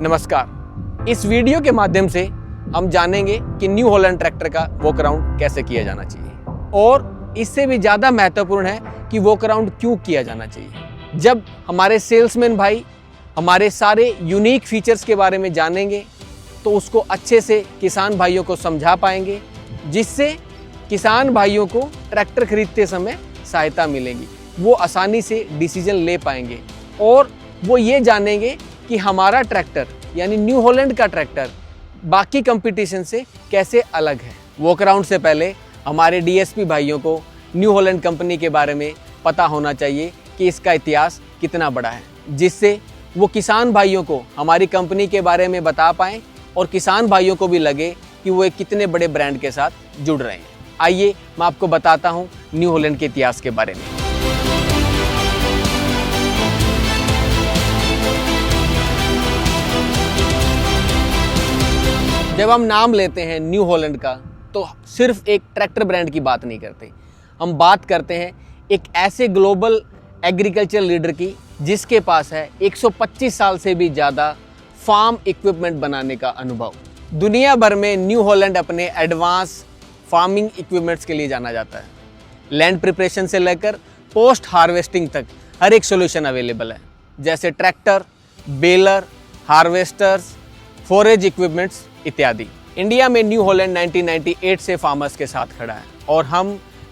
नमस्कार। इस वीडियो के माध्यम से हम जानेंगे कि न्यू हॉलैंड ट्रैक्टर का वॉक अराउंड कैसे किया जाना चाहिए और इससे भी ज़्यादा महत्वपूर्ण है कि वॉक अराउंड क्यों किया जाना चाहिए। जब हमारे सेल्समैन भाई हमारे सारे यूनिक फीचर्स के बारे में जानेंगे तो उसको अच्छे से किसान भाइयों को समझा पाएंगे, जिससे किसान भाइयों को ट्रैक्टर खरीदते समय सहायता मिलेगी। वो आसानी से डिसीजन ले पाएंगे और वो ये जानेंगे कि हमारा ट्रैक्टर यानी न्यू हॉलैंड का ट्रैक्टर बाकी कंपटीशन से कैसे अलग है। वॉक अराउंड से पहले हमारे डीएसपी भाइयों को न्यू हॉलैंड कंपनी के बारे में पता होना चाहिए कि इसका इतिहास कितना बड़ा है, जिससे वो किसान भाइयों को हमारी कंपनी के बारे में बता पाएँ और किसान भाइयों को भी लगे कि वो एक कितने बड़े ब्रांड के साथ जुड़ रहे हैं। आइए मैं आपको बताता हूँ न्यू हॉलैंड के इतिहास के बारे में। जब हम नाम लेते हैं न्यू हॉलैंड का तो सिर्फ एक ट्रैक्टर ब्रांड की बात नहीं करते, हम बात करते हैं एक ऐसे ग्लोबल एग्रीकल्चर लीडर की जिसके पास है 125 साल से भी ज़्यादा फार्म इक्विपमेंट बनाने का अनुभव। दुनिया भर में न्यू हॉलैंड अपने एडवांस फार्मिंग इक्विपमेंट्स के लिए जाना जाता है। लैंड प्रिपरेशन से लेकर पोस्ट हार्वेस्टिंग तक हर एक सोल्यूशन अवेलेबल है, जैसे tractor, baler, harvesters, forage equipments इत्यादि। इंडिया में न्यू हॉलैंड 1998 से फार्मर्स के साथ खड़ा है और हम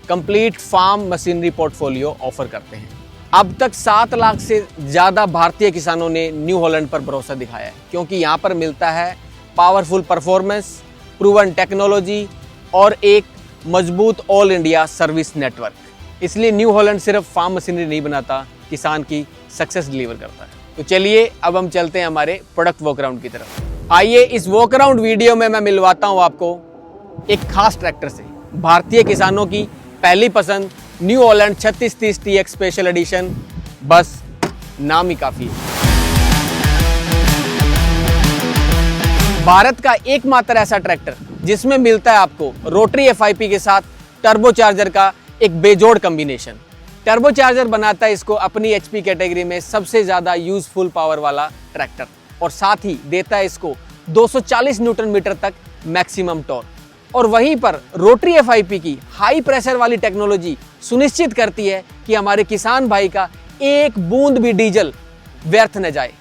complete farm machinery portfolio offer करते हैं। अब तक 7 लाख से ज़्यादा भारतीय किसानों ने न्यू हॉलैंड पर भरोसा दिखाया है, क्योंकि यहाँ पर मिलता है पावरफुल परफॉर्मेंस, प्रूवन टेक्नोलॉजी और एक मजबूत ऑल इंडिया सर्विस नेटवर्क। इसलिए न्यू हॉलैंड सिर्फ फार्म मशीनरी नहीं बनाता, किसान की सक्सेस डिलीवर करता है। तो चलिए अब हम चलते हैं हमारे प्रोडक्ट वॉक अराउंड की तरफ। आइए इस वॉक अराउंड वीडियो में मैं मिलवाता हूं आपको एक खास ट्रैक्टर से, भारतीय किसानों की पहली पसंद new Holland 3630 TX special addition. बस नाम ही काफी है। भारत का एकमात्र ऐसा ट्रैक्टर जिसमें मिलता है आपको रोटरी FIP के साथ टर्बोचार्जर का एक बेजोड़ कॉम्बिनेशन। टर्बोचार्जर बनाता है इसको अपनी HP कैटेगरी में सबसे ज़्यादा यूजफुल पावर वाला ट्रैक्टर, और साथ ही देता है इसको 240 न्यूटन मीटर तक मैक्सिमम टॉर्क। और वहीं पर रोटरी FIP की हाई प्रेशर वाली टेक्नोलॉजी सुनिश्चित करती है कि हमारे किसान भाई का एक बूंद भी डीजल व्यर्थ न जाए।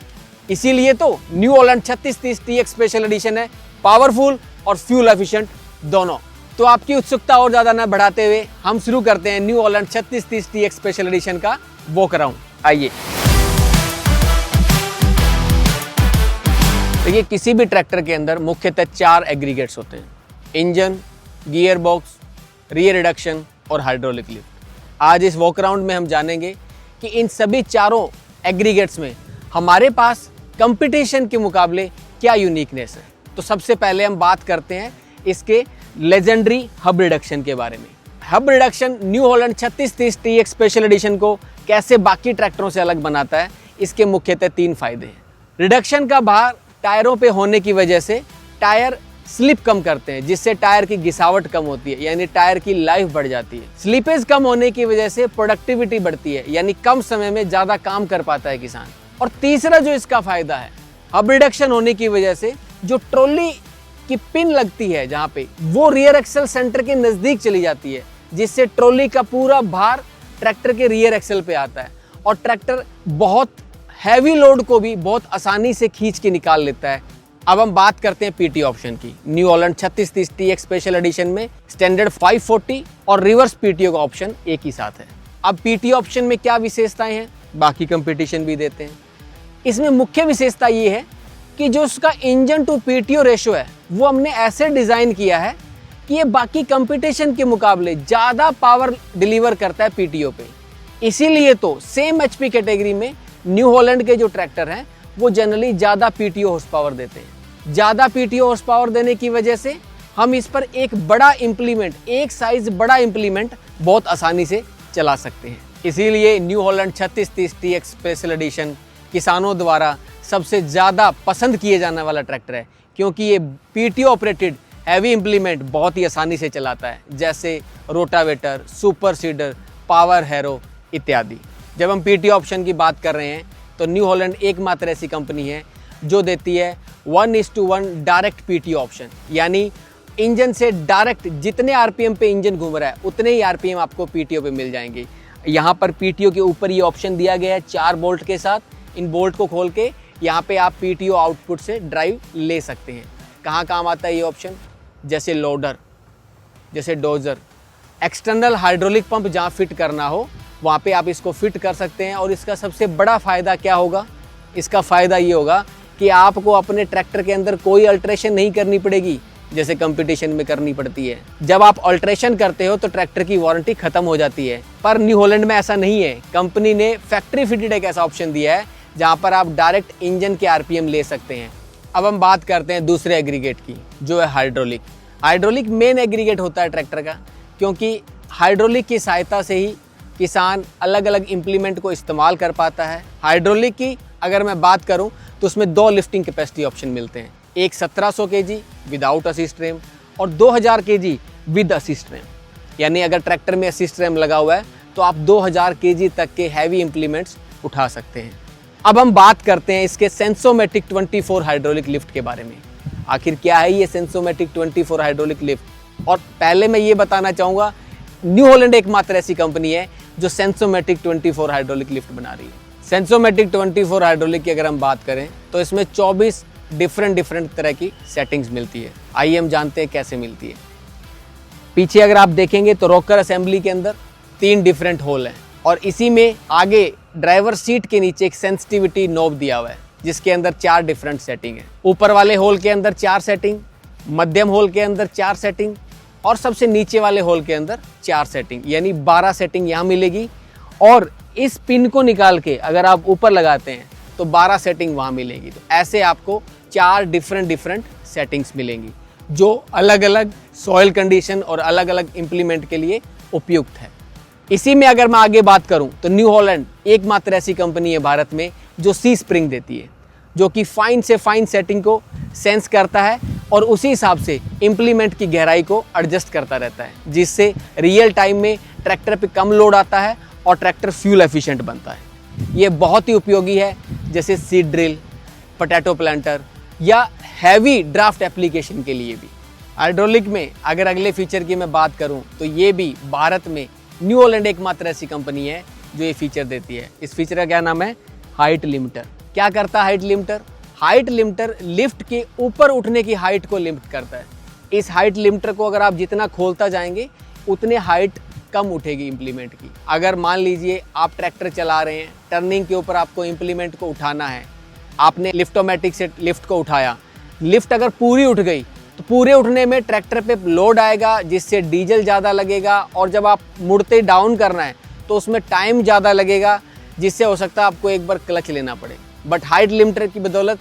इसीलिए तो New Holland 3630 TX special addition है, पावरफुल और फ्यूल एफिशिएंट दोनों। तो आपकी उत्सुकता और ज़्यादा न बढ़ाते हुए हम शुरू करते हैं new Holland 3630 TX special addition का वॉक अराउंड। आइए। देखिए, किसी भी ट्रैक्टर के अंदर मुख्यतः 4 एग्रीगेट्स होते हैं: engine, gear box, rear reduction और हाइड्रोलिक लिफ्ट। आज इस वॉक अराउंड में हम जानेंगे कि इन सभी चारों एग्रीगेट्स में हमारे पास कंपटीशन के मुकाबले क्या यूनिकनेस है। तो सबसे पहले हम बात करते हैं इसके लेजेंडरी हब रिडक्शन के बारे में। Hub reduction new Holland 3630 TX special addition को कैसे बाकी ट्रैक्टरों से अलग बनाता है, इसके मुख्यतः 3 फायदे हैं। रिडक्शन का भार टायरों पे होने की वजह से टायर स्लिप कम करते हैं, जिससे टायर की घिसावट कम होती है, यानी टायर की लाइफ बढ़ जाती है। स्लिपेज कम होने की वजह से प्रोडक्टिविटी बढ़ती है, यानी कम समय में ज़्यादा काम कर पाता है किसान। और तीसरा जो इसका फायदा है, हब रिडक्शन होने की वजह से जो ट्रॉली की पिन लगती है जहाँ पे, वो रियर एक्सल सेंटर के नज़दीक चली जाती है, जिससे ट्रॉली का पूरा भार ट्रैक्टर के रियर एक्सल पे आता है और ट्रैक्टर बहुत हैवी लोड को भी बहुत आसानी से खींच के निकाल लेता है। अब हम बात करते हैं PT ऑप्शन की। New Holland 3630 TX special edition में स्टैंडर्ड 540 और रिवर्स PTO का ऑप्शन एक ही साथ है। अब PT ऑप्शन में क्या विशेषताएं हैं, बाकी कंपटीशन भी देते हैं। इसमें मुख्य विशेषता ये है कि जो उसका इंजन टू PTO रेशो है, वो हमने ऐसे डिज़ाइन किया है कि ये बाकी कंपटीशन के मुकाबले ज़्यादा पावर डिलीवर करता है PTO पे। इसीलिए तो सेम HP कैटेगरी में न्यू हॉलैंड के जो ट्रैक्टर हैं वो जनरली ज़्यादा PTO हॉर्स पावर देते हैं। ज़्यादा PTO हॉर्स पावर देने की वजह से हम इस पर एक बड़ा इम्प्लीमेंट, एक साइज बड़ा इम्प्लीमेंट बहुत आसानी से चला सकते हैं। इसीलिए new Holland 3630 TX special addition किसानों द्वारा सबसे ज़्यादा पसंद किए जाने वाला ट्रैक्टर है, क्योंकि ये PTO ऑपरेटेड हैवी इम्प्लीमेंट बहुत ही आसानी से चलाता है, जैसे rotavator, super cedar, power harrow इत्यादि। जब हम PT ऑप्शन की बात कर रहे हैं तो न्यू हॉलैंड एकमात्र ऐसी कंपनी है जो देती है 1:1 डायरेक्ट पीटीओ ऑप्शन, यानी इंजन से डायरेक्ट जितने आरपीएम पे इंजन घूम रहा है उतने ही आरपीएम आपको पीटीओ पे मिल जाएंगे। यहाँ पर पीटीओ के ऊपर ये ऑप्शन दिया गया है 4 बोल्ट के साथ। इन बोल्ट को खोल के यहाँ पे आप पीटीओ आउटपुट से ड्राइव ले सकते हैं। कहाँ काम आता है ये ऑप्शन? जैसे लोडर, जैसे डोजर, एक्सटर्नल हाइड्रोलिक पंप जहाँ फिट करना हो वहाँ पे आप इसको फिट कर सकते हैं। और इसका सबसे बड़ा फ़ायदा क्या होगा? इसका फ़ायदा ये होगा कि आपको अपने ट्रैक्टर के अंदर कोई अल्ट्रेशन नहीं करनी पड़ेगी जैसे कंपटीशन में करनी पड़ती है। जब आप अल्ट्रेशन करते हो तो ट्रैक्टर की वारंटी खत्म हो जाती है, पर न्यू हॉलैंड में ऐसा नहीं है। कंपनी ने फैक्ट्री फिटेड एक ऐसा ऑप्शन दिया है जहाँ पर आप डायरेक्ट इंजन के आरपीएम ले सकते हैं। अब हम बात करते हैं दूसरे एग्रीगेट की, जो है हाइड्रोलिक। हाइड्रोलिक मेन एग्रीगेट होता है ट्रैक्टर का, क्योंकि हाइड्रोलिक की सहायता से ही किसान अलग अलग इम्प्लीमेंट को इस्तेमाल कर पाता है। हाइड्रोलिक की अगर मैं बात करूं तो उसमें 2 लिफ्टिंग कैपेसिटी ऑप्शन मिलते हैं, एक 1700 kg विदाउट असिस्ट रैम और 2000 kg विद असिस्ट रैम। यानी अगर ट्रैक्टर में असिस्ट रैम लगा हुआ है तो आप 2000 kg तक के हैवी इम्प्लीमेंट्स उठा सकते हैं। अब हम बात करते हैं इसके सेंसोमेटिक 24 हाइड्रोलिक लिफ्ट के बारे में। आखिर क्या है ये सेंसोमेटिक 24 हाइड्रोलिक लिफ्ट? और पहले मैं ये बताना चाहूँगा, न्यू हॉलैंड एकमात्र ऐसी कंपनी है जो सेंसोमेटिक 24 हाइड्रोलिक लिफ्ट बना रही है। सेंसोमेटिक 24 हाइड्रोलिक की अगर हम बात करें तो इसमें 24 डिफरेंट तरह की सेटिंग्स मिलती है। आइए हम जानते हैं कैसे मिलती है। पीछे अगर आप देखेंगे तो रॉकर असेंबली के अंदर 3 डिफरेंट होल हैं और इसी में आगे ड्राइवर सीट के नीचे एक सेंसिटिविटी नॉब दिया हुआ है जिसके अंदर 4 डिफरेंट सेटिंग है। ऊपर वाले होल के अंदर 4 सेटिंग, मध्यम होल के अंदर 4 सेटिंग और सबसे नीचे वाले होल के अंदर 4 सेटिंग, यानी 12 सेटिंग यहाँ मिलेगी। और इस पिन को निकाल के अगर आप ऊपर लगाते हैं तो 12 सेटिंग वहाँ मिलेगी। तो ऐसे आपको 4 डिफरेंट सेटिंग्स मिलेंगी जो अलग अलग सॉइल कंडीशन और अलग अलग इम्प्लीमेंट के लिए उपयुक्त है। इसी में अगर मैं आगे बात करूं तो न्यू हॉलैंड एकमात्र ऐसी कंपनी है भारत में जो सी स्प्रिंग देती है, जो कि फाइन से फाइन सेटिंग को सेंस करता है और उसी हिसाब से इम्प्लीमेंट की गहराई को एडजस्ट करता रहता है, जिससे रियल टाइम में ट्रैक्टर पे कम लोड आता है और ट्रैक्टर फ्यूल एफिशिएंट बनता है। ये बहुत ही उपयोगी है जैसे सीड ड्रिल, पोटैटो प्लांटर या हैवी ड्राफ्ट एप्लीकेशन के लिए भी। हाइड्रोलिक में अगर अगले फीचर की मैं बात करूं तो ये भी भारत में न्यू हॉलैंड एकमात्र ऐसी कंपनी है जो ये फीचर देती है। इस फीचर का क्या नाम है? Height limiter. क्या करता है height limiter? Height limiter lift के ऊपर उठने की हाइट को लिमिट करता है। इस हाइट लिमिटर को अगर आप जितना खोलता जाएंगे उतने हाइट कम उठेगी इम्प्लीमेंट की। अगर मान लीजिए आप ट्रैक्टर चला रहे हैं, टर्निंग के ऊपर आपको इम्प्लीमेंट को उठाना है, आपने लिफ्टोमेटिक से लिफ्ट को उठाया, लिफ्ट अगर पूरी उठ गई तो पूरे उठने में ट्रैक्टर पे लोड आएगा जिससे डीजल ज़्यादा लगेगा और जब आप मुड़ते डाउन करना है तो उसमें टाइम ज़्यादा लगेगा जिससे हो सकता है आपको एक बार क्लच लेना पड़े। बट हाइट लिमिटर की बदौलत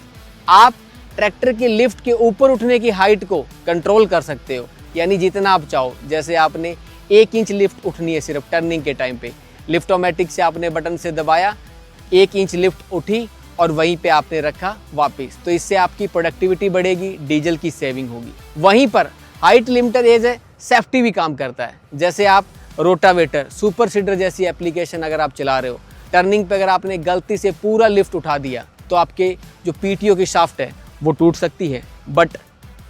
आप ट्रैक्टर की लिफ्ट के ऊपर उठने की हाइट को कंट्रोल कर सकते हो, यानी जितना आप चाहो। जैसे आपने 1 इंच लिफ्ट उठनी है सिर्फ टर्निंग के टाइम पे, लिफ्टोमेटिक से आपने बटन से दबाया, 1 इंच लिफ्ट उठी और वहीं पे आपने रखा वापस, तो इससे आपकी प्रोडक्टिविटी बढ़ेगी, डीजल की सेविंग होगी। वहीं पर height limiter as a safety भी काम करता है। जैसे आप रोटावेटर, सुपर सीडर जैसी एप्लीकेशन अगर आप चला रहे हो, टर्निंग पे अगर आपने गलती से पूरा लिफ्ट उठा दिया तो आपके जो पीटीओ की शाफ्ट है वो टूट सकती है। बट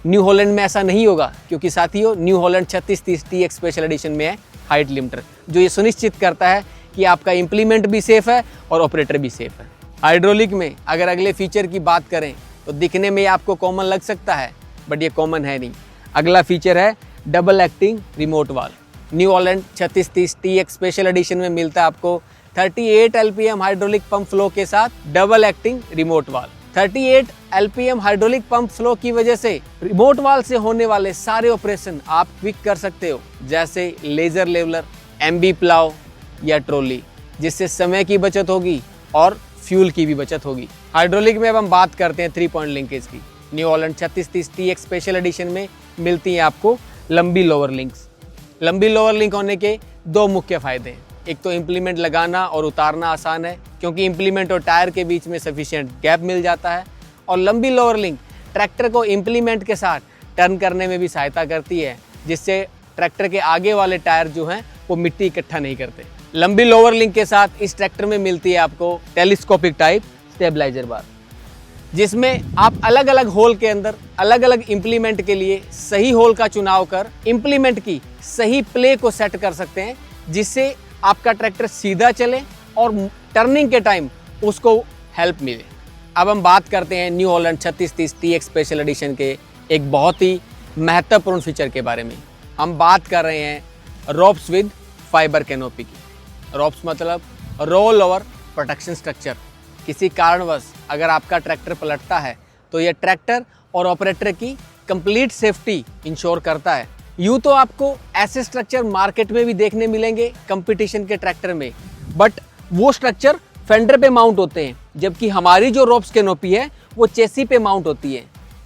न्यू हॉलैंड में ऐसा नहीं होगा, क्योंकि साथियों new Holland 3630 TX special edition में है हाइट लिमिटर, जो ये सुनिश्चित करता है कि आपका इम्प्लीमेंट भी सेफ है और ऑपरेटर भी सेफ है। हाइड्रोलिक में अगर अगले फीचर की बात करें तो दिखने में आपको कॉमन लग सकता है, बट ये कॉमन है नहीं। अगला फीचर है double acting remote valve. New Holland 3630 TX special edition में मिलता है आपको 38 LPM हाइड्रोलिक पंप फ्लो के साथ double acting remote valve. 38 LPM hydraulic pump flow की वजह से रिमोट वाल्व से होने वाले सारे ऑपरेशन आप क्विक कर सकते हो, जैसे लेजर लेवलर, MB प्लाव या ट्रॉली, जिससे समय की बचत होगी और फ्यूल की भी बचत होगी। हाइड्रोलिक में अब हम बात करते हैं 3 पॉइंट लिंकेज की। New Holland 3630 TX special edition में मिलती है आपको लंबी लोअर लिंक्स। लंबी लोअर लिंक होने के 2 मुख्य फायदे हैं। एक तो इम्प्लीमेंट लगाना और उतारना आसान है, क्योंकि इम्प्लीमेंट और टायर के बीच में सफिशिएंट गैप मिल जाता है। और लंबी लोअर लिंक ट्रैक्टर को इम्प्लीमेंट के साथ टर्न करने में भी सहायता करती है, जिससे ट्रैक्टर के आगे वाले टायर जो हैं वो मिट्टी इकट्ठा नहीं करते। लंबी लोअर लिंक के साथ इस ट्रैक्टर में मिलती है आपको टेलीस्कोपिक टाइप स्टेबलाइजर बार। जिसमें आप अलग अलग होल के अंदर अलग अलग इम्प्लीमेंट के लिए सही होल का चुनाव कर इम्प्लीमेंट की सही प्ले को सेट कर सकते हैं, जिससे आपका ट्रैक्टर सीधा चले और टर्निंग के टाइम उसको हेल्प मिले। अब हम बात करते हैं new Holland 3630 TX special edition के एक बहुत ही महत्वपूर्ण फीचर के बारे में। हम बात कर रहे हैं रोप्स विद फाइबर कैनोपी की। रोप्स मतलब रोल ओवर प्रोटेक्शन स्ट्रक्चर। किसी कारणवश अगर आपका ट्रैक्टर पलटता है तो यह ट्रैक्टर और ऑपरेटर की कंप्लीट सेफ्टी इंश्योर करता है। यूँ तो आपको ऐसे स्ट्रक्चर मार्केट में भी देखने मिलेंगे कंपटीशन के ट्रैक्टर में, बट वो स्ट्रक्चर फेंडर पे माउंट होते हैं, जबकि हमारी जो रोप्स कैनोपी है वो चेसी पे माउंट होती है।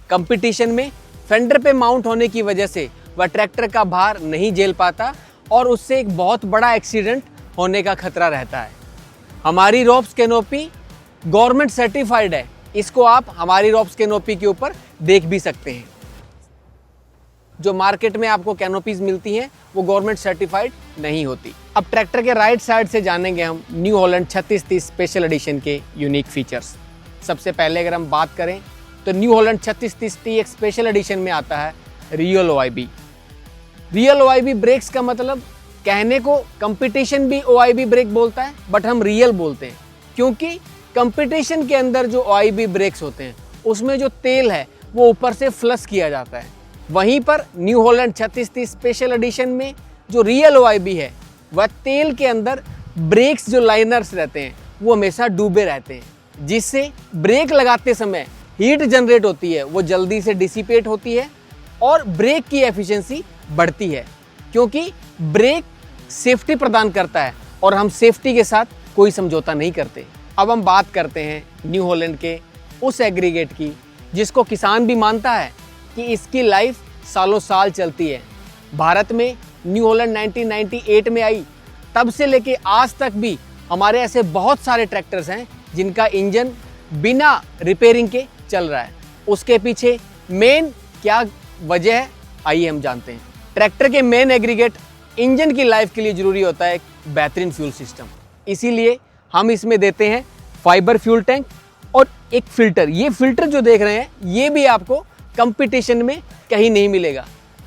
कंपटीशन में फेंडर पे माउंट होने की वजह से वह ट्रैक्टर का भार नहीं झेल पाता और उससे एक बहुत बड़ा एक्सीडेंट होने का खतरा रहता है। हमारी रोप्स कैनोपी गवर्नमेंट सर्टिफाइड है, इसको आप हमारी रोप्स कैनोपी के ऊपर देख भी सकते हैं। जो मार्केट में आपको कैनोपीज मिलती हैं वो गवर्नमेंट सर्टिफाइड नहीं होती। अब ट्रैक्टर के राइट साइड से जानेंगे हम न्यू हॉलैंड 3630 स्पेशल एडिशन के यूनिक फीचर्स। सबसे पहले अगर हम बात करें तो New Holland 3630 TX special edition में आता है real OIB। Real OIB brakes का मतलब कहने को कंपटीशन भी OIB ब्रेक बोलता है, बट हम रियल बोलते हैं क्योंकि कंपटीशन के अंदर जो OIB ब्रेक्स होते हैं उसमें जो तेल है वो ऊपर से फ्लश किया जाता है। वहीं पर न्यू हॉलैंड 3630 स्पेशल एडिशन में जो रियल OIB है वह तेल के अंदर ब्रेक्स जो लाइनर्स रहते हैं वो हमेशा डूबे रहते हैं, जिससे ब्रेक लगाते समय हीट जनरेट होती है, वो जल्दी से डिसिपेट होती है और ब्रेक की एफिशिएंसी बढ़ती है, क्योंकि ब्रेक सेफ्टी प्रदान करता है और हम सेफ्टी के साथ कोई समझौता नहीं करते। अब हम बात करते हैं न्यू हॉलैंड के उस एग्रीगेट की जिसको किसान भी मानता है कि इसकी लाइफ सालों साल चलती है। भारत में न्यू हॉलैंड 1998 में आई, तब से लेके आज तक भी हमारे ऐसे बहुत सारे ट्रैक्टर्स हैं जिनका इंजन बिना रिपेयरिंग के चल रहा है। उसके पीछे मेन क्या वजह है, आइए हम जानते हैं। ट्रैक्टर के मेन एग्रीगेट इंजन की लाइफ के लिए ज़रूरी होता है एक बेहतरीन फ्यूल सिस्टम, इसीलिए हम इसमें देते हैं फाइबर फ्यूल टैंक और एक फ़िल्टर। ये फ़िल्टर जो देख रहे हैं ये भी आपको कंपटीशन में कहीं नहीं मिलेगा।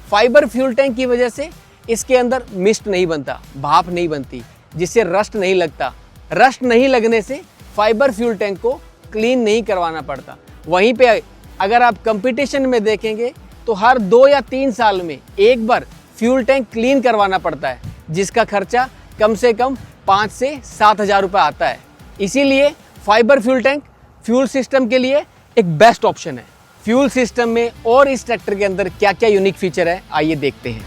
फाइबर फ्यूल टैंक की वजह से इसके अंदर मिस्ट नहीं बनता, भाप नहीं बनती, जिससे रस्ट नहीं लगता। रस्ट नहीं लगने से फाइबर फ्यूल टैंक को क्लीन नहीं करवाना पड़ता। वहीं पे अगर आप कंपटीशन में देखेंगे तो हर 2 या 3 साल में एक बार फ्यूल टैंक क्लीन करवाना पड़ता है, जिसका खर्चा कम से कम 5 से 7 हज़ार रुपये आता है। इसीलिए fibre fuel tank fuel system के लिए एक बेस्ट ऑप्शन है। फ्यूल सिस्टम में और इस ट्रैक्टर के अंदर क्या क्या यूनिक फीचर है, आइए देखते हैं।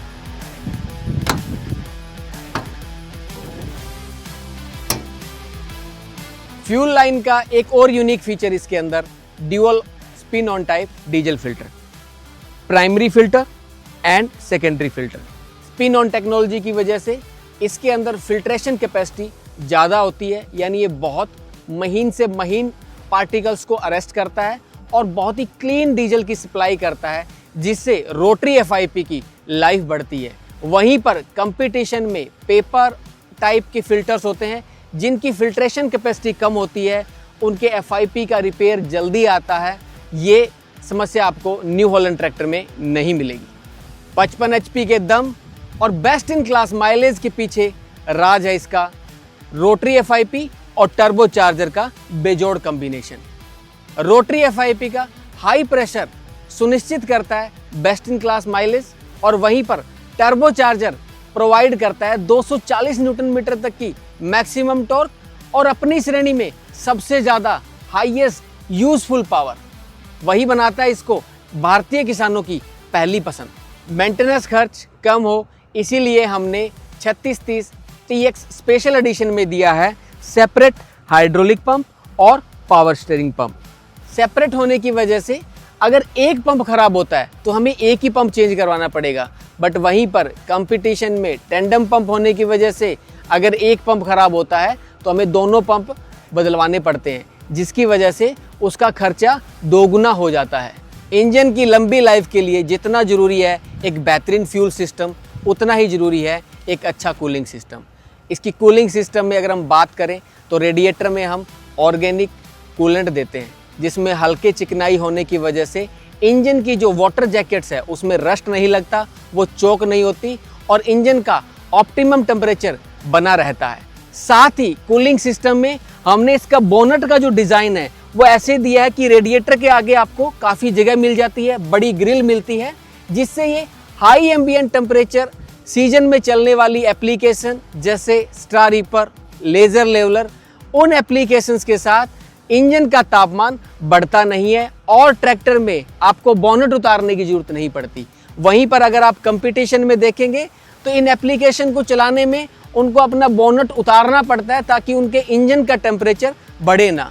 फ्यूल लाइन का एक और यूनिक फीचर इसके अंदर dual spin on type diesel filter, primary filter and secondary filter. Spin on technology की वजह से इसके अंदर फिल्ट्रेशन कैपेसिटी ज़्यादा होती है, यानी ये बहुत महीन से महीन पार्टिकल्स को अरेस्ट करता है और बहुत ही क्लीन डीजल की सप्लाई करता है, जिससे रोटरी FIP की लाइफ बढ़ती है। वहीं पर कंपटीशन में पेपर टाइप के फिल्टर्स होते हैं जिनकी फिल्ट्रेशन कैपेसिटी कम होती है, उनके FIP का रिपेयर जल्दी आता है। ये समस्या आपको न्यू हॉलैंड ट्रैक्टर में नहीं मिलेगी। 55 HP के दम और बेस्ट इन क्लास माइलेज के पीछे राज है इसका रोटरी FIP और टर्बो चार्जर का बेजोड़ कॉम्बिनेशन। रोटरी FIP का हाई प्रेशर सुनिश्चित करता है बेस्ट इन क्लास माइलेज, और वहीं पर टर्बो चार्जर प्रोवाइड करता है 240 न्यूटन मीटर तक की मैक्सिमम टॉर्क और अपनी श्रेणी में सबसे ज़्यादा हाईएस्ट यूजफुल पावर। वही बनाता है इसको भारतीय किसानों की पहली पसंद। मेंटेनेंस खर्च कम हो इसीलिए हमने 3630 TX स्पेशल एडिशन में दिया है सेपरेट हाइड्रोलिक पंप और पावर स्टीयरिंग पंप। सेपरेट होने की वजह से अगर एक पंप खराब होता है तो हमें एक ही पंप चेंज करवाना पड़ेगा, बट वहीं पर कंपटीशन में टेंडम पंप होने की वजह से अगर एक पंप खराब होता है तो हमें दोनों पंप बदलवाने पड़ते हैं, जिसकी वजह से उसका खर्चा दोगुना हो जाता है। इंजन की लंबी लाइफ के लिए जितना ज़रूरी है एक बेहतरीन फ्यूल सिस्टम, उतना ही ज़रूरी है एक अच्छा कूलिंग सिस्टम। इसकी कूलिंग सिस्टम में अगर हम बात करें तो रेडिएटर में हम ऑर्गेनिक कूलेंट देते हैं, जिसमें हल्के चिकनाई होने की वजह से इंजन की जो वाटर जैकेट्स है उसमें रस्ट नहीं लगता, वो चोक नहीं होती और इंजन का ऑप्टिमम टेम्परेचर बना रहता है। साथ ही कूलिंग सिस्टम में हमने इसका बोनट का जो डिज़ाइन है वो ऐसे दिया है कि रेडिएटर के आगे आपको काफ़ी जगह मिल जाती है, बड़ी ग्रिल मिलती है, जिससे ये हाई एम्बिएंट टेम्परेचर सीजन में चलने वाली एप्लीकेशन जैसे स्टार रीपर, लेज़र लेवलर, उन एप्लीकेशंस के साथ इंजन का तापमान बढ़ता नहीं है और ट्रैक्टर में आपको बोनट उतारने की जरूरत नहीं पड़ती। वहीं पर अगर आप कंपटीशन में देखेंगे तो इन एप्लीकेशन को चलाने में उनको अपना बोनट उतारना पड़ता है ताकि उनके इंजन का टेम्परेचर बढ़े ना।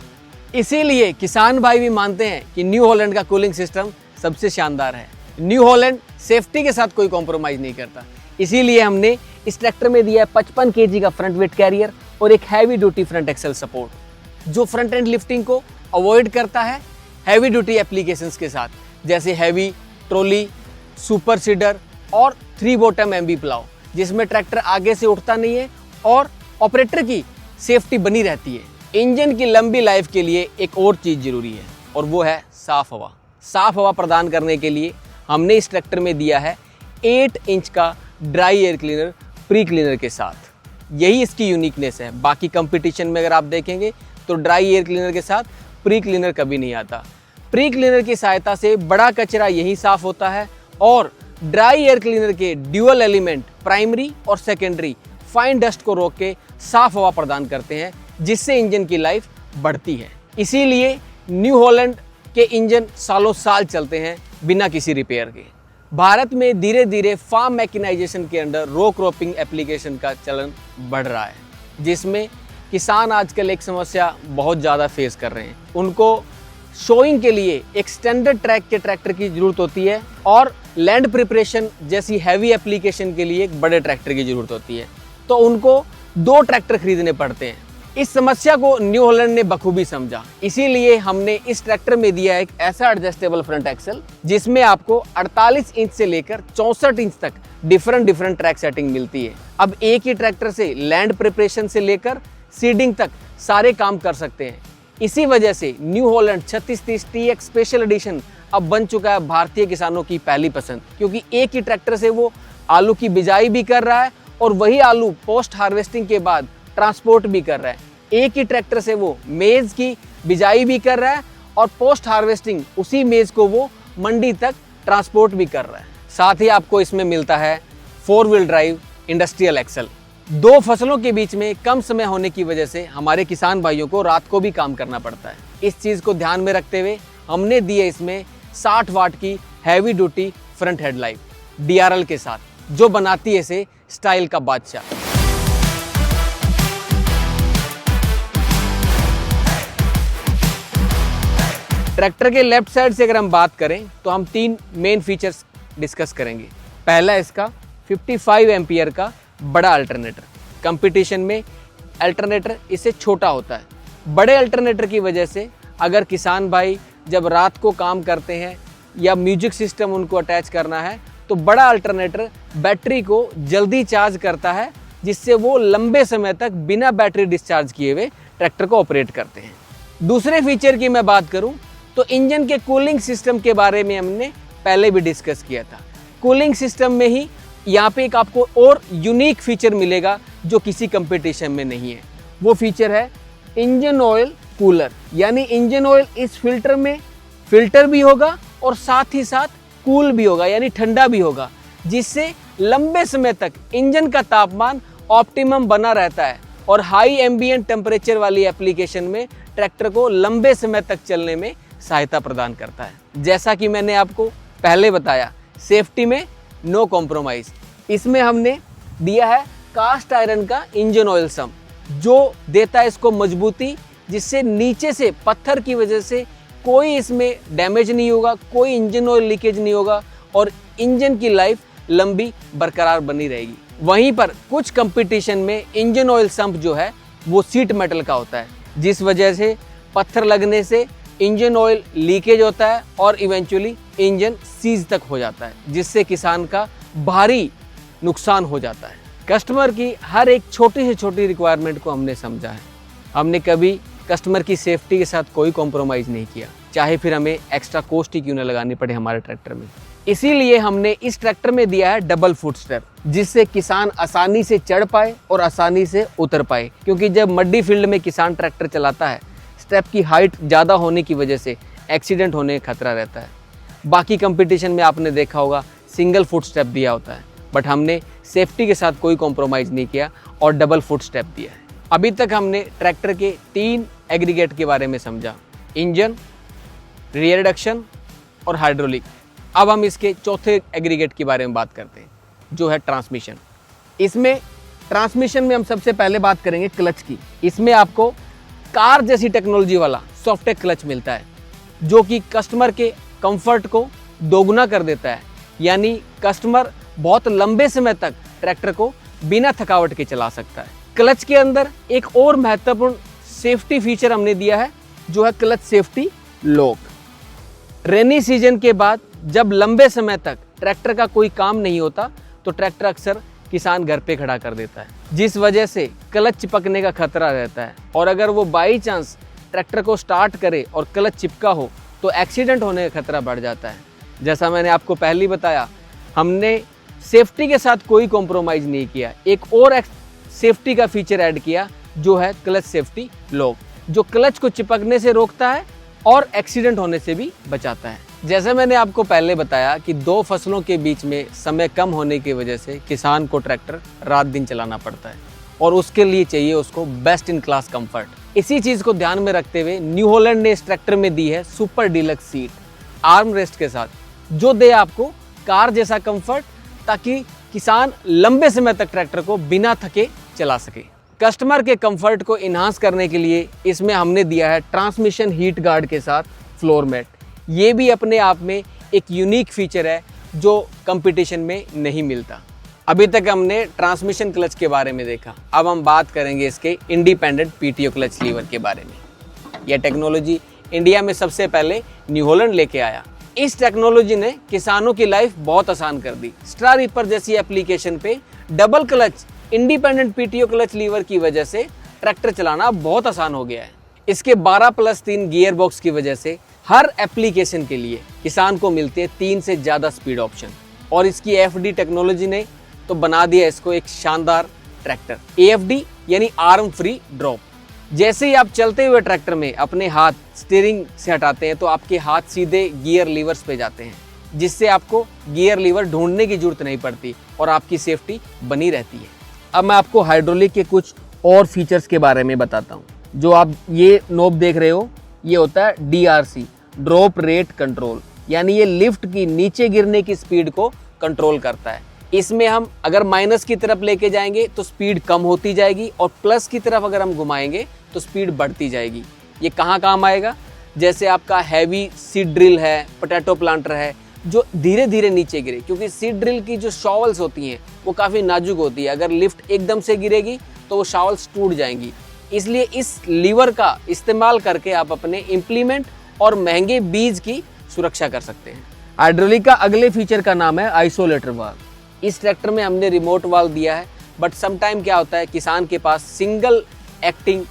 इसीलिए किसान भाई भी मानते हैं कि न्यू हॉलैंड का कूलिंग सिस्टम सबसे शानदार है। न्यू हॉलैंड सेफ्टी के साथ कोई कॉम्प्रोमाइज़ नहीं करता, इसीलिए हमने इस ट्रैक्टर में दिया है 55 kg का फ्रंट वेट कैरियर और एक heavy duty front axle support, जो फ्रंट एंड लिफ्टिंग को अवॉइड करता है हैवी ड्यूटी एप्लीकेशंस के साथ, जैसे हैवी ट्रॉली, सुपर सीडर और 3 बॉटम एमबी प्लाव, जिसमें ट्रैक्टर आगे से उठता नहीं है और ऑपरेटर की सेफ्टी बनी रहती है। इंजन की लंबी लाइफ के लिए एक और चीज़ ज़रूरी है और वो है साफ़ हवा। साफ़ हवा प्रदान करने के लिए हमने इस ट्रैक्टर में दिया है 8 इंच का dry air cleaner pre cleaner के साथ। यही इसकी यूनिकनेस है। बाकी कंपटीशन में अगर आप देखेंगे तो ड्राई एयर क्लीनर के साथ प्री क्लीनर कभी नहीं आता। प्री क्लीनर की सहायता से बड़ा कचरा यही साफ़ होता है और ड्राई एयर क्लीनर के ड्यूअल एलिमेंट प्राइमरी और सेकेंडरी फाइन डस्ट को रोक के साफ़ हवा प्रदान करते हैं, जिससे इंजन की लाइफ बढ़ती है। इसीलिए न्यू हॉलैंड के इंजन सालों साल चलते हैं बिना किसी रिपेयर के। भारत में धीरे धीरे फार्म मैकेनाइजेशन के अंडर रो क्रॉपिंग एप्लीकेशन का चलन बढ़ रहा है, जिसमें किसान आजकल एक समस्या बहुत ज़्यादा फेस कर रहे हैं। उनको शोइंग के लिए एक स्टैंडर्ड ट्रैक के ट्रैक्टर की ज़रूरत होती है और लैंड प्रिपरेशन जैसी हैवी एप्लीकेशन के लिए एक बड़े ट्रैक्टर की ज़रूरत होती है, तो उनको 2 ट्रैक्टर खरीदने पड़ते हैं। इस समस्या को न्यू हॉलैंड ने बखूबी समझा, इसीलिए हमने इस ट्रैक्टर में दिया एक ऐसा एडजस्टेबल फ्रंट एक्सल जिसमें आपको 48 इंच से लेकर 64 इंच तक डिफरेंट ट्रैक सेटिंग मिलती है। अब एक ही ट्रैक्टर से लैंड प्रिपरेशन से लेकर सीडिंग तक सारे काम कर सकते हैं। इसी वजह से new Holland 3630 TX special addition अब बन चुका है भारतीय किसानों की पहली पसंद, क्योंकि एक ही ट्रैक्टर से वो आलू की बिजाई भी कर रहा है और वही आलू पोस्ट हार्वेस्टिंग के बाद ट्रांसपोर्ट भी कर रहा है। एक ही ट्रैक्टर से वो मेज़ की बिजाई भी कर रहा है और पोस्ट हार्वेस्टिंग उसी मेज़ को वो मंडी तक ट्रांसपोर्ट भी कर रहा है। साथ ही आपको इसमें मिलता है 4 व्हील ड्राइव इंडस्ट्रियल एक्सल। 2 फसलों के बीच में कम समय होने की वजह से हमारे किसान भाइयों को रात को भी काम करना पड़ता है। इस चीज़ को ध्यान में रखते हुए हमने दिए इसमें 60 वाट की heavy duty front headlight DRL के साथ, जो बनाती है इसे स्टाइल का बादशाह। ट्रैक्टर के लेफ्ट साइड से अगर हम बात करें तो हम 3 मेन फीचर्स डिस्कस करेंगे। पहला इसका 55 एम्पियर का बड़ा अल्टरनेटर। कंपटीशन में अल्टरनेटर इससे छोटा होता है। बड़े अल्टरनेटर की वजह से अगर किसान भाई जब रात को काम करते हैं या म्यूजिक सिस्टम उनको अटैच करना है तो बड़ा अल्टरनेटर बैटरी को जल्दी चार्ज करता है, जिससे वो लंबे समय तक बिना बैटरी डिस्चार्ज किए हुए ट्रैक्टर को ऑपरेट करते हैं। दूसरे फीचर की मैं बात करूं तो इंजन के कूलिंग सिस्टम के बारे में हमने पहले भी डिस्कस किया था। कूलिंग सिस्टम में ही यहाँ पे एक आपको और यूनिक फीचर मिलेगा जो किसी कंपटीशन में नहीं है। वो फीचर है इंजन ऑयल कूलर, यानी इंजन ऑयल इस फिल्टर में फिल्टर भी होगा और साथ ही साथ कूल भी होगा, यानी ठंडा भी होगा, जिससे लंबे समय तक इंजन का तापमान ऑप्टिमम बना रहता है और हाई एम्बिएंट टेम्परेचर वाली एप्लीकेशन में ट्रैक्टर को लंबे समय तक चलने में सहायता प्रदान करता है। जैसा कि मैंने आपको पहले बताया, सेफ्टी में नो कॉम्प्रोमाइज़। इसमें हमने दिया है कास्ट आयरन का इंजन ऑयल सम, जो देता है इसको मजबूती, जिससे नीचे से पत्थर की वजह से कोई इसमें डैमेज नहीं होगा, कोई इंजन ऑयल लीकेज नहीं होगा और इंजन की लाइफ लंबी बरकरार बनी रहेगी। वहीं पर कुछ कंपटीशन में इंजन ऑयल सम्प जो है वो सीट मेटल का होता है, जिस वजह से पत्थर लगने से इंजन ऑयल लीकेज होता है और इवेंचुअली इंजन सीज तक हो जाता है, जिससे किसान का भारी नुकसान हो जाता है। कस्टमर की हर एक छोटी से छोटी रिक्वायरमेंट को हमने समझा है। हमने कभी कस्टमर की सेफ्टी के साथ कोई कॉम्प्रोमाइज़ नहीं किया, चाहे फिर हमें एक्स्ट्रा कॉस्ट ही क्यों ना लगानी पड़े हमारे ट्रैक्टर में। इसीलिए हमने इस ट्रैक्टर में दिया है डबल फुट स्टेप, जिससे किसान आसानी से चढ़ पाए और आसानी से उतर पाए, क्योंकि जब मड्डी फील्ड में किसान ट्रैक्टर चलाता है, स्टेप की हाइट ज़्यादा होने की वजह से एक्सीडेंट होने का खतरा रहता है। बाकी कंपटीशन में आपने देखा होगा सिंगल फुट स्टेप दिया होता है, बट हमने सेफ्टी के साथ कोई कॉम्प्रोमाइज़ नहीं किया और डबल फुट स्टेप दिया है। अभी तक हमने ट्रैक्टर के 3 एग्रीगेट के बारे में समझा, इंजन, रियर रिडक्शन और हाइड्रोलिक। अब हम इसके चौथे एग्रीगेट के बारे में बात करते हैं, जो है ट्रांसमिशन। इसमें ट्रांसमिशन में हम सबसे पहले बात करेंगे क्लच की। इसमें आपको कार जैसी टेक्नोलॉजी वाला सॉफ्टवेयर क्लच मिलता है, जो कि कस्टमर के कंफर्ट को दोगुना कर देता है, यानी कस्टमर बहुत लंबे समय तक ट्रैक्टर को बिना थकावट के चला सकता है। क्लच के अंदर एक और महत्वपूर्ण सेफ्टी फीचर हमने दिया है, जो है clutch safety lock. Rainy season के बाद जब लंबे समय तक ट्रैक्टर का कोई काम नहीं होता, तो ट्रैक्टर अक्सर किसान घर पे खड़ा कर देता है, जिस वजह से क्लच चिपकने का खतरा रहता है। और अगर वो बाई चांस ट्रैक्टर को स्टार्ट करे और क्लच चिपका हो, तो एक्सीडेंट होने का खतरा बढ़ जाता है। जैसा मैंने आपको पहले ही बताया, हमने सेफ्टी के साथ कोई कॉम्प्रोमाइज़ नहीं किया। एक और सेफ्टी का फीचर ऐड किया, जो है क्लच सेफ्टी लॉक, जो क्लच को चिपकने से रोकता है और एक्सीडेंट होने से भी बचाता है। जैसे मैंने आपको पहले बताया कि 2 फसलों के बीच में समय कम होने की वजह से किसान को ट्रैक्टर रात दिन चलाना पड़ता है, और उसके लिए चाहिए उसको बेस्ट इन क्लास कंफर्ट। इसी चीज़ को ध्यान में रखते हुए न्यू हॉलैंड ने इस ट्रैक्टर में दी है super deluxe seat arm rest के साथ, जो दे आपको कार जैसा कंफर्ट, ताकि किसान लंबे समय तक ट्रैक्टर को बिना थके चला सके। कस्टमर के कंफर्ट को इन्हांस करने के लिए इसमें हमने दिया है ट्रांसमिशन हीट गार्ड के साथ फ्लोर मैट। ये भी अपने आप में एक यूनिक फीचर है, जो कंपटीशन में नहीं मिलता। अभी तक हमने ट्रांसमिशन क्लच के बारे में देखा, अब हम बात करेंगे इसके इंडिपेंडेंट पीटीओ क्लच लीवर के बारे में। यह टेक्नोलॉजी इंडिया में सबसे पहले न्यू हॉलैंड लेके आया। इस टेक्नोलॉजी ने किसानों की लाइफ बहुत आसान कर दी। स्ट्रा रीपर जैसी एप्लीकेशन पे double clutch independent PTO clutch lever की वजह से ट्रैक्टर चलाना बहुत आसान हो गया है। इसके 12+3 गियर बॉक्स की वजह से हर एप्लीकेशन के लिए किसान को मिलते हैं 3 से ज़्यादा स्पीड ऑप्शन, और इसकी AFD टेक्नोलॉजी ने तो बना दिया इसको एक शानदार ट्रैक्टर। AFD यानी आर्म फ्री ड्रॉप। जैसे ही आप चलते हुए ट्रैक्टर में अपने हाथ स्टीयरिंग से हटाते हैं, तो आपके हाथ सीधे गियर लीवर्स पे जाते हैं, जिससे आपको गियर लीवर ढूंढने की जरूरत नहीं पड़ती और आपकी सेफ्टी बनी रहती है। अब मैं आपको हाइड्रोलिक के कुछ और फीचर्स के बारे में बताता हूँ। जो आप ये नोब देख रहे हो, ये होता है DRC ड्रॉप रेट कंट्रोल, यानी ये लिफ्ट की नीचे गिरने की स्पीड को कंट्रोल करता है। इसमें हम अगर माइनस की तरफ लेके जाएंगे तो स्पीड कम होती जाएगी, और प्लस की तरफ अगर हम घुमाएंगे तो स्पीड बढ़ती जाएगी। ये कहाँ काम आएगा? जैसे आपका हैवी सीड ड्रिल है, पोटैटो प्लांटर है, जो धीरे धीरे नीचे गिरे, क्योंकि सीड ड्रिल की जो शॉवल्स होती हैं वो काफ़ी नाजुक होती है। अगर लिफ्ट एकदम से गिरेगी तो वो शॉवल्स टूट जाएंगी। इसलिए इस लीवर का इस्तेमाल करके आप अपने इम्प्लीमेंट और महंगे बीज की सुरक्षा कर सकते हैं। हाइड्रोलिक का अगले फीचर का नाम है आइसोलेटर वाल्व। इस ट्रैक्टर में हमने रिमोट वाल्व दिया है, बट समटाइम क्या होता है, किसान के पास सिंगल एक्टिंग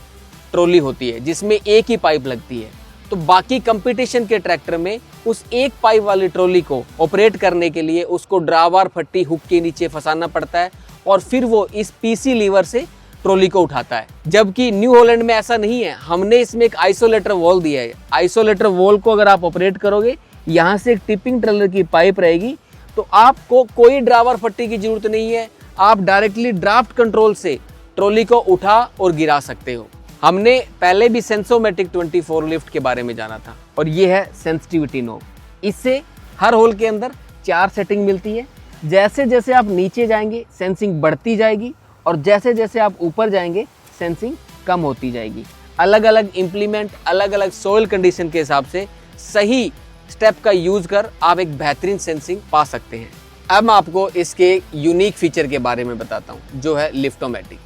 ट्रॉली होती है जिसमें एक ही पाइप लगती है, तो बाकी कंपटीशन के ट्रैक्टर में उस एक पाइप वाली ट्रॉली को ऑपरेट करने के लिए उसको ड्रावर फट्टी हुक के नीचे फंसाना पड़ता है, और फिर वो इस PC लीवर से ट्रॉली को उठाता है। जबकि न्यू हॉलैंड में ऐसा नहीं है, हमने इसमें एक आइसोलेटर वॉल दिया है। आइसोलेटर वॉल को अगर आप ऑपरेट करोगे, यहाँ से एक टिपिंग ट्रेलर की पाइप रहेगी, तो आपको कोई ड्रावर फट्टी की जरूरत नहीं है। आप डायरेक्टली ड्राफ्ट कंट्रोल से ट्रॉली को उठा और गिरा सकते हो। हमने पहले भी सेंसोमेटिक 24 लिफ्ट के बारे में जाना था, और ये है सेंसिटिविटी नोब। इससे हर होल के अंदर 4 सेटिंग मिलती है। जैसे जैसे आप नीचे जाएंगे सेंसिंग बढ़ती जाएगी, और जैसे जैसे आप ऊपर जाएंगे सेंसिंग कम होती जाएगी। अलग अलग इम्प्लीमेंट, अलग अलग सोइल कंडीशन के हिसाब से सही स्टेप का यूज कर आप एक बेहतरीन सेंसिंग पा सकते हैं। अब मैं आपको इसके यूनिक फीचर के बारे में बताता हूँ, जो है लिफ्टोमेटिक।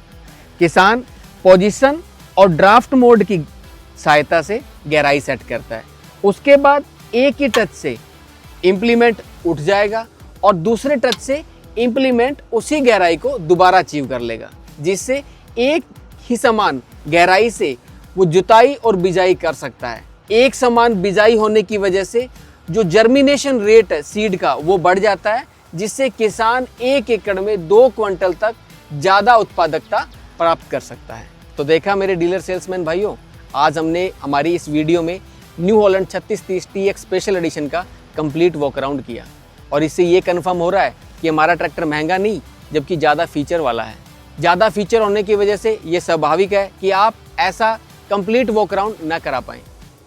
किसान पोजीशन और ड्राफ्ट मोड की सहायता से गहराई सेट करता है। उसके बाद एक ही टच से इम्प्लीमेंट उठ जाएगा, और दूसरे टच से इम्प्लीमेंट उसी गहराई को दोबारा अचीव कर लेगा, जिससे एक ही समान गहराई से वो जुताई और बिजाई कर सकता है। एक समान बिजाई होने की वजह से जो जर्मिनेशन रेट है सीड का वो बढ़ जाता है, जिससे किसान 1 एकड़ में 2 क्विंटल तक ज़्यादा उत्पादकता प्राप्त कर सकता है। तो देखा मेरे डीलर सेल्समैन भाइयों, आज हमने हमारी इस वीडियो में New Holland 3630 TX special addition का कंप्लीट वॉक अराउंड किया और इससे ये कंफर्म हो रहा है कि हमारा ट्रैक्टर महंगा नहीं जबकि ज़्यादा फीचर वाला है। ज़्यादा फीचर होने की वजह से ये स्वाभाविक है कि आप ऐसा कंप्लीट वॉक अराउंड ना करा पाएँ।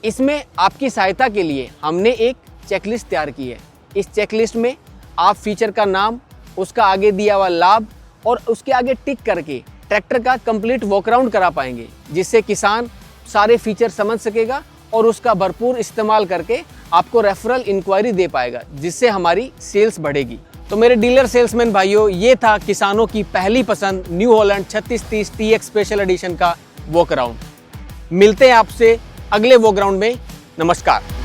इसमें आपकी सहायता के लिए हमने एक चेकलिस्ट तैयार की है। इस चेकलिस्ट में आप फीचर का नाम, उसका आगे दिया हुआ लाभ और उसके आगे टिक करके ट्रैक्टर का कंप्लीट वॉक अराउंड करा पाएंगे, जिससे किसान सारे फीचर समझ सकेगा और उसका भरपूर इस्तेमाल करके आपको रेफरल इंक्वायरी दे पाएगा, जिससे हमारी सेल्स बढ़ेगी। तो मेरे डीलर सेल्समैन भाइयों, ये था किसानों की पहली पसंद new Holland 3630 TX special addition का वॉक अराउंड। मिलते हैं आपसे अगले वॉक अराउंड में। नमस्कार।